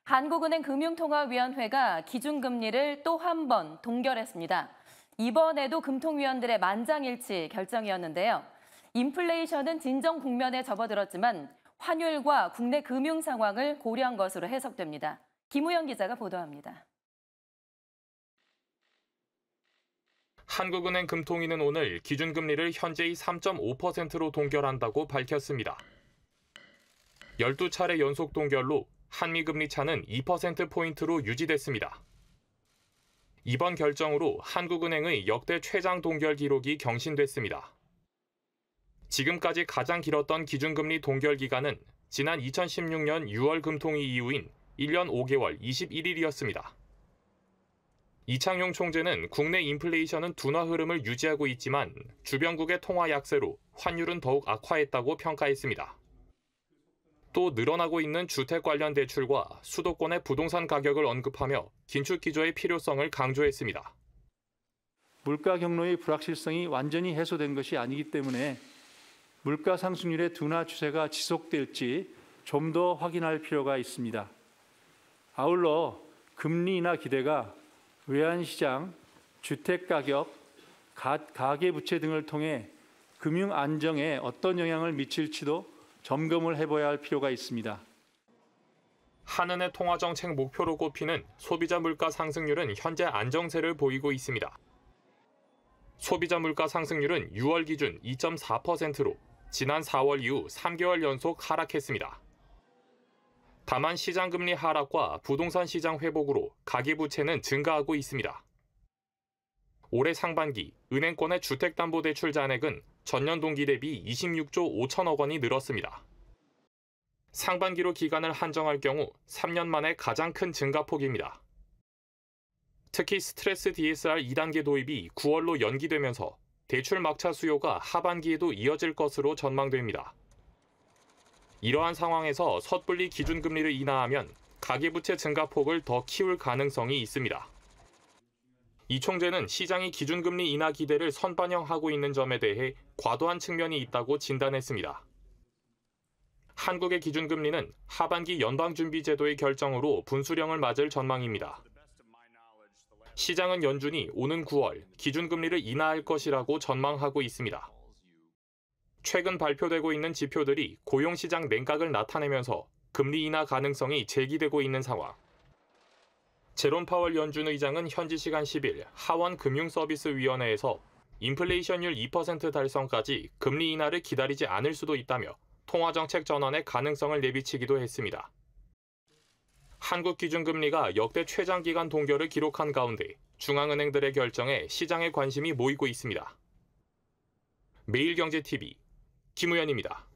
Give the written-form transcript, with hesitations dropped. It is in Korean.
한국은행 금융통화위원회가 기준금리를 또 한 번 동결했습니다. 이번에도 금통위원들의 만장일치 결정이었는데요. 인플레이션은 진정 국면에 접어들었지만 환율과 국내 금융 상황을 고려한 것으로 해석됩니다. 김우영 기자가 보도합니다. 한국은행 금통위는 오늘 기준금리를 현재의 3.5%로 동결한다고 밝혔습니다. 12차례 연속 동결로 한미금리 차는 2%포인트로 유지됐습니다. 이번 결정으로 한국은행의 역대 최장 동결 기록이 경신됐습니다. 지금까지 가장 길었던 기준금리 동결 기간은 지난 2016년 6월 금통위 이후인 1년 5개월 21일이었습니다. 이창용 총재는 국내 인플레이션은 둔화 흐름을 유지하고 있지만 주변국의 통화 약세로 환율은 더욱 악화했다고 평가했습니다. 또 늘어나고 있는 주택 관련 대출과 수도권의 부동산 가격을 언급하며 긴축 기조의 필요성을 강조했습니다. 물가 경로의 불확실성이 완전히 해소된 것이 아니기 때문에 물가 상승률의 둔화 추세가 지속될지 좀 더 확인할 필요가 있습니다. 아울러 금리 인하 기대가 외환시장, 주택가격, 가계부채 등을 통해 금융 안정에 어떤 영향을 미칠지도 점검을 해봐야 할 필요가 있습니다. 한은의 통화정책 목표로 꼽히는 소비자 물가 상승률은 현재 안정세를 보이고 있습니다. 소비자 물가 상승률은 6월 기준 2.4%로 지난 4월 이후 3개월 연속 하락했습니다. 다만 시장금리 하락과 부동산 시장 회복으로 가계부채는 증가하고 있습니다. 올해 상반기 은행권의 주택담보대출 잔액은 전년 동기 대비 26조 5천억 원이 늘었습니다. 상반기로 기간을 한정할 경우 3년 만에 가장 큰 증가폭입니다. 특히 스트레스 DSR 2단계 도입이 9월로 연기되면서 대출 막차 수요가 하반기에도 이어질 것으로 전망됩니다. 이러한 상황에서 섣불리 기준금리를 인하하면 가계부채 증가폭을 더 키울 가능성이 있습니다. 이 총재는 시장이 기준금리 인하 기대를 선반영하고 있는 점에 대해 과도한 측면이 있다고 진단했습니다. 한국의 기준금리는 하반기 연방준비제도의 결정으로 분수령을 맞을 전망입니다. 시장은 연준이 오는 9월 기준금리를 인하할 것이라고 전망하고 있습니다. 최근 발표되고 있는 지표들이 고용시장 냉각을 나타내면서 금리 인하 가능성이 제기되고 있는 상황. 제롬 파월 연준 의장은 현지 시간 10일 하원 금융서비스위원회에서 인플레이션율 2% 달성까지 금리 인하를 기다리지 않을 수도 있다며 통화정책 전환의 가능성을 내비치기도 했습니다. 한국 기준금리가 역대 최장기간 동결을 기록한 가운데 중앙은행들의 결정에 시장의 관심이 모이고 있습니다. 매일경제TV 김우현입니다.